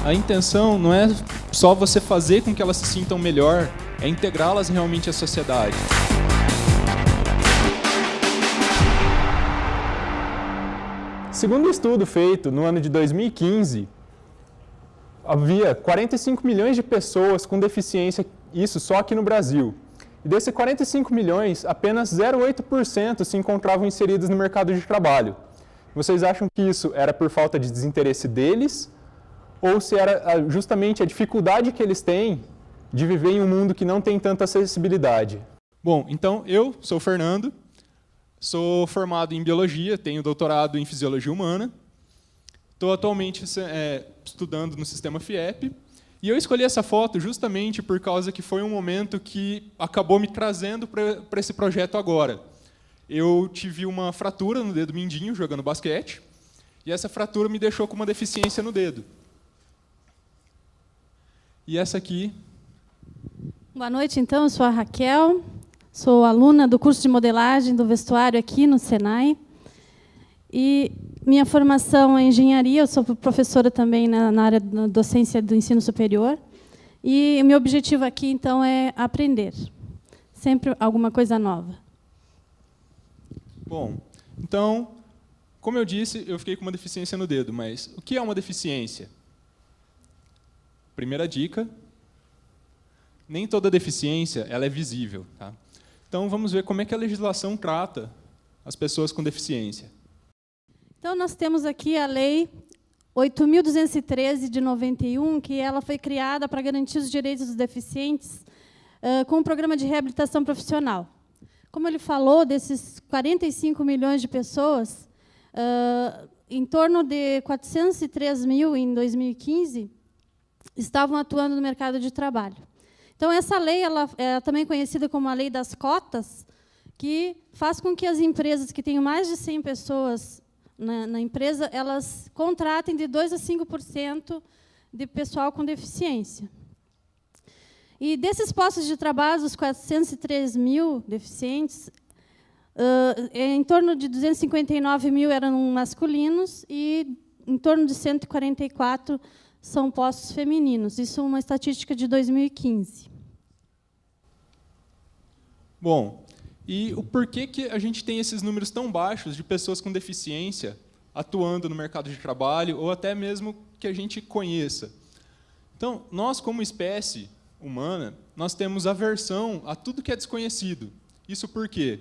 a intenção não é só você fazer com que elas se sintam melhor, é integrá-las realmente à sociedade. Segundo um estudo feito no ano de 2015, havia 45 milhões de pessoas com deficiência, isso só aqui no Brasil. E desses 45 milhões, apenas 0,8% se encontravam inseridos no mercado de trabalho. Vocês acham que isso era por falta de desinteresse deles? Ou se era justamente a dificuldade que eles têm de viver em um mundo que não tem tanta acessibilidade? Bom, então eu sou o Fernando, sou formado em Biologia, tenho doutorado em Fisiologia Humana, estou atualmente estudando no sistema FIEP, e eu escolhi essa foto justamente por causa que foi um momento que acabou me trazendo para esse projeto agora. Eu tive uma fratura no dedo mindinho jogando basquete, e essa fratura me deixou com uma deficiência no dedo. E essa aqui... Boa noite, então. Eu sou a Raquel, sou aluna do curso de modelagem do vestuário aqui no Senai. E minha formação é engenharia, eu sou professora também na área da docência do ensino superior. E o meu objetivo aqui, então, é aprender. Sempre alguma coisa nova. Bom, então, como eu disse, eu fiquei com uma deficiência no dedo, mas o que é uma deficiência? Primeira dica, nem toda deficiência ela é visível. Tá? Então, vamos ver como é que a legislação trata as pessoas com deficiência. Então, nós temos aqui a Lei 8.213, de 91, que ela foi criada para garantir os direitos dos deficientes com um programa de reabilitação profissional. Como ele falou, desses 45 milhões de pessoas, em torno de 403 mil em 2015 estavam atuando no mercado de trabalho. Então, essa lei ela é também conhecida como a Lei das Cotas, que faz com que as empresas que tenham mais de 100 pessoas na empresa, elas contratem de 2% a 5% de pessoal com deficiência. E desses postos de trabalho, os 403 mil deficientes, em torno de 259 mil eram masculinos e em torno de 144 são postos femininos. Isso é uma estatística de 2015. Bom, e o porquê que a gente tem esses números tão baixos de pessoas com deficiência atuando no mercado de trabalho, ou até mesmo que a gente conheça? Então, nós, como espécie humana, nós temos aversão a tudo que é desconhecido. Isso por quê?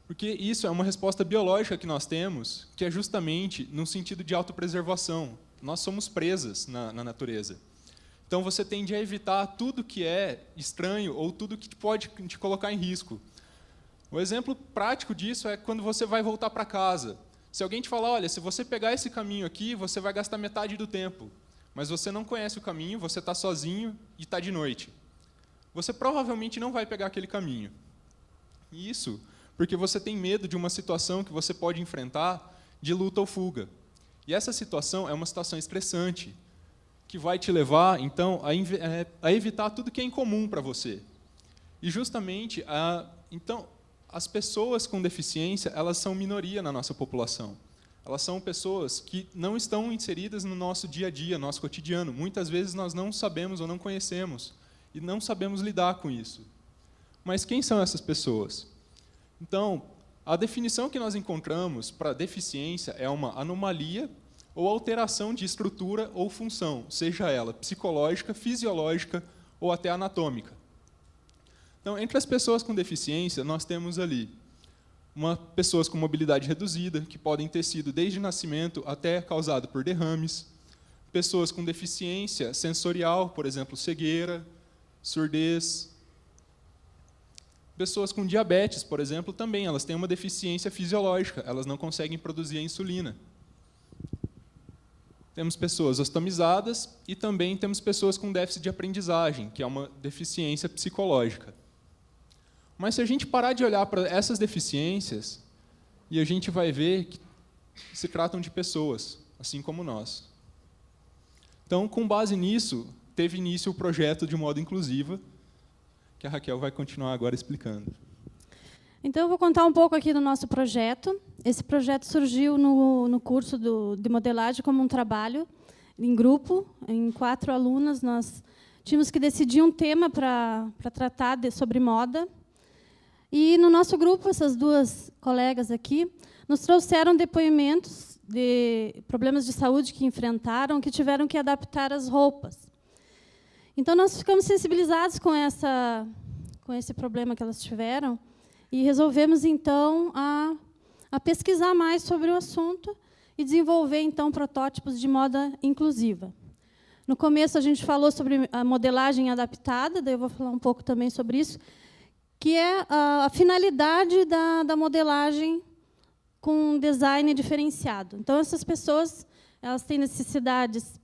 Porque isso é uma resposta biológica que nós temos, que é justamente no sentido de autopreservação. Nós somos presas na natureza. Então, você tende a evitar tudo que é estranho ou tudo que pode te colocar em risco. O exemplo prático disso é quando você vai voltar para casa. Se alguém te falar, olha, se você pegar esse caminho aqui, você vai gastar metade do tempo. Mas você não conhece o caminho, você está sozinho e está de noite. Você provavelmente não vai pegar aquele caminho. Isso porque você tem medo de uma situação que você pode enfrentar de luta ou fuga. E essa situação é uma situação estressante, que vai te levar, então, a evitar tudo que é incomum para você. E, justamente, então, as pessoas com deficiência, elas são minoria na nossa população. Elas são pessoas que não estão inseridas no nosso dia a dia, no nosso cotidiano. Muitas vezes nós não sabemos ou não conhecemos, e não sabemos lidar com isso. Mas quem são essas pessoas? Então, a definição que nós encontramos para deficiência é uma anomalia ou alteração de estrutura ou função, seja ela psicológica, fisiológica ou até anatômica. Então, entre as pessoas com deficiência, nós temos ali pessoas com mobilidade reduzida, que podem ter sido desde nascimento até causado por derrames, pessoas com deficiência sensorial, por exemplo, cegueira, surdez. Pessoas com diabetes, por exemplo, também, elas têm uma deficiência fisiológica, elas não conseguem produzir a insulina. Temos pessoas ostomizadas e também temos pessoas com déficit de aprendizagem, que é uma deficiência psicológica. Mas se a gente parar de olhar para essas deficiências, e a gente vai ver que se tratam de pessoas, assim como nós. Então, com base nisso, teve início o projeto de modo inclusivo, que a Raquel vai continuar agora explicando. Então, eu vou contar um pouco aqui do nosso projeto. Esse projeto surgiu no curso de modelagem como um trabalho. em grupo, em 4 alunas, nós tínhamos que decidir um tema para tratar sobre moda. E, no nosso grupo, essas 2 colegas aqui nos trouxeram depoimentos de problemas de saúde que enfrentaram, que tiveram que adaptar as roupas. Então, nós ficamos sensibilizados com esse problema que elas tiveram e resolvemos, então, a pesquisar mais sobre o assunto e desenvolver, então, protótipos de moda inclusiva. No começo, a gente falou sobre a modelagem adaptada, daí eu vou falar um pouco também sobre isso, que é a finalidade da modelagem com design diferenciado. Então, essas pessoas elas têm necessidades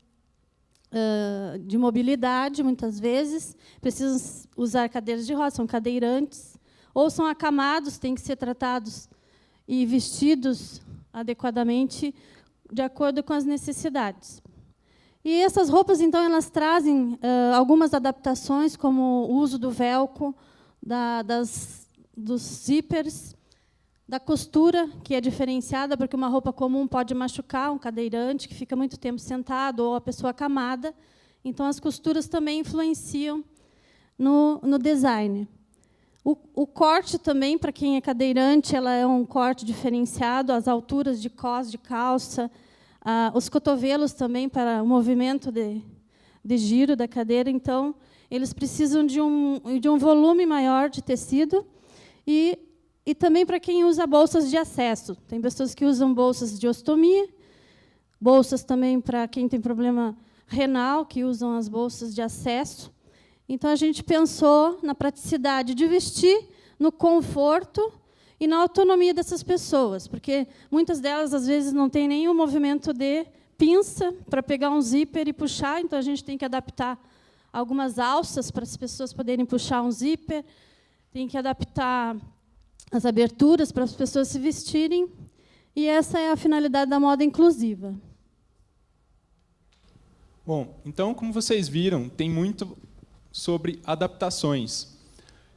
de mobilidade, muitas vezes, precisam usar cadeiras de rodas, são cadeirantes, ou são acamados, têm que ser tratados e vestidos adequadamente, de acordo com as necessidades. E essas roupas, então, elas trazem algumas adaptações, como o uso do velcro, dos zíperes, da costura, que é diferenciada, porque uma roupa comum pode machucar um cadeirante, que fica muito tempo sentado, ou a pessoa acamada. Então, as costuras também influenciam no design. O corte também, para quem é cadeirante, ela é um corte diferenciado, as alturas de cós, de calça, os cotovelos também, para o movimento de giro da cadeira. Então, eles precisam de um volume maior de tecido e também para quem usa bolsas de acesso. Tem pessoas que usam bolsas de ostomia, bolsas também para quem tem problema renal, que usam as bolsas de acesso. Então, a gente pensou na praticidade de vestir, no conforto e na autonomia dessas pessoas, porque muitas delas, às vezes, não têm nenhum movimento de pinça para pegar um zíper e puxar, então a gente tem que adaptar algumas alças para as pessoas poderem puxar um zíper, tem que adaptar as aberturas para as pessoas se vestirem, e essa é a finalidade da moda inclusiva. Bom, então, como vocês viram, tem muito sobre adaptações.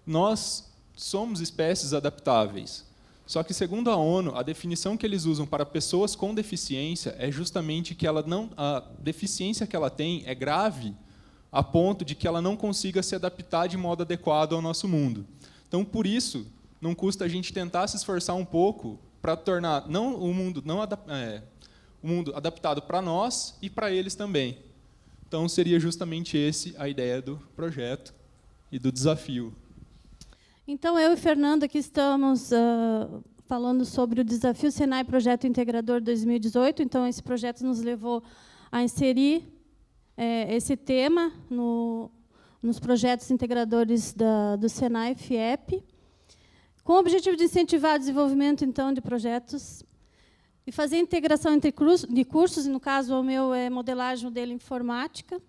Nós somos espécies adaptáveis. Só que, segundo a ONU, a definição que eles usam para pessoas com deficiência é justamente que a deficiência que ela tem é grave a ponto de que ela não consiga se adaptar de modo adequado ao nosso mundo. Então, por isso, não custa a gente tentar se esforçar um pouco para tornar o mundo adaptado para nós e para eles também. Então, seria justamente a ideia do projeto e do desafio. Então, eu e Fernando aqui estamos falando sobre o desafio Senai Projeto Integrador 2018. Então, esse projeto nos levou a inserir esse tema nos projetos integradores do Senai FIEP, com o objetivo de incentivar o desenvolvimento, então, de projetos e fazer integração entre cursos, e, no caso, o meu é modelagem, o dele informática,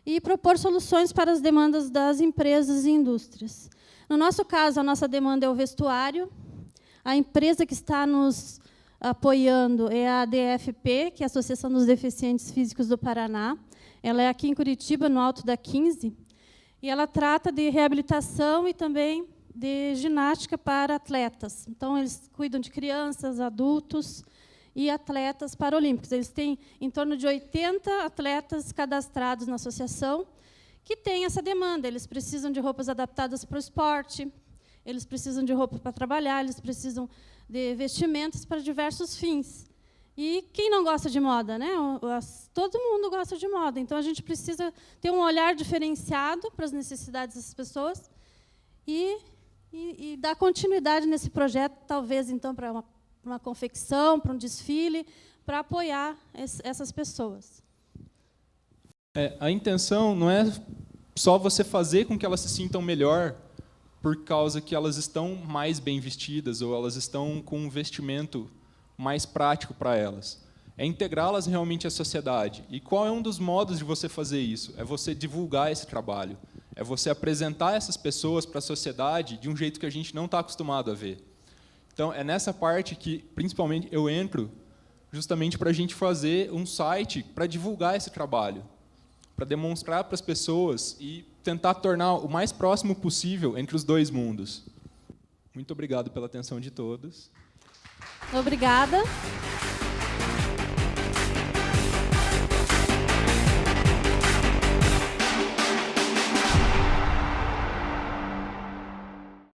e propor soluções para as demandas das empresas e indústrias. No nosso caso, a nossa demanda é o vestuário. A empresa que está nos apoiando é a ADFP, que é a Associação dos Deficientes Físicos do Paraná. Ela é aqui em Curitiba, no Alto da 15, e ela trata de reabilitação e também de ginástica para atletas. Então, eles cuidam de crianças, adultos e atletas paralímpicos. Eles têm em torno de 80 atletas cadastrados na associação que têm essa demanda. Eles precisam de roupas adaptadas para o esporte, eles precisam de roupa para trabalhar, eles precisam de vestimentas para diversos fins. E quem não gosta de moda, né? Todo mundo gosta de moda. Então, a gente precisa ter um olhar diferenciado para as necessidades dessas pessoas e dar continuidade nesse projeto, talvez, então, para uma confecção, para um desfile, para apoiar essas pessoas. A intenção não é só você fazer com que elas se sintam melhor por causa que elas estão mais bem vestidas ou elas estão com um vestimento mais prático para elas. É integrá-las realmente à sociedade. E qual é um dos modos de você fazer isso? É você divulgar esse trabalho. É você apresentar essas pessoas para a sociedade de um jeito que a gente não está acostumado a ver. Então, é nessa parte que, principalmente, eu entro justamente para a gente fazer um site para divulgar esse trabalho, para demonstrar para as pessoas e tentar tornar o mais próximo possível entre os dois mundos. Muito obrigado pela atenção de todos. Obrigada.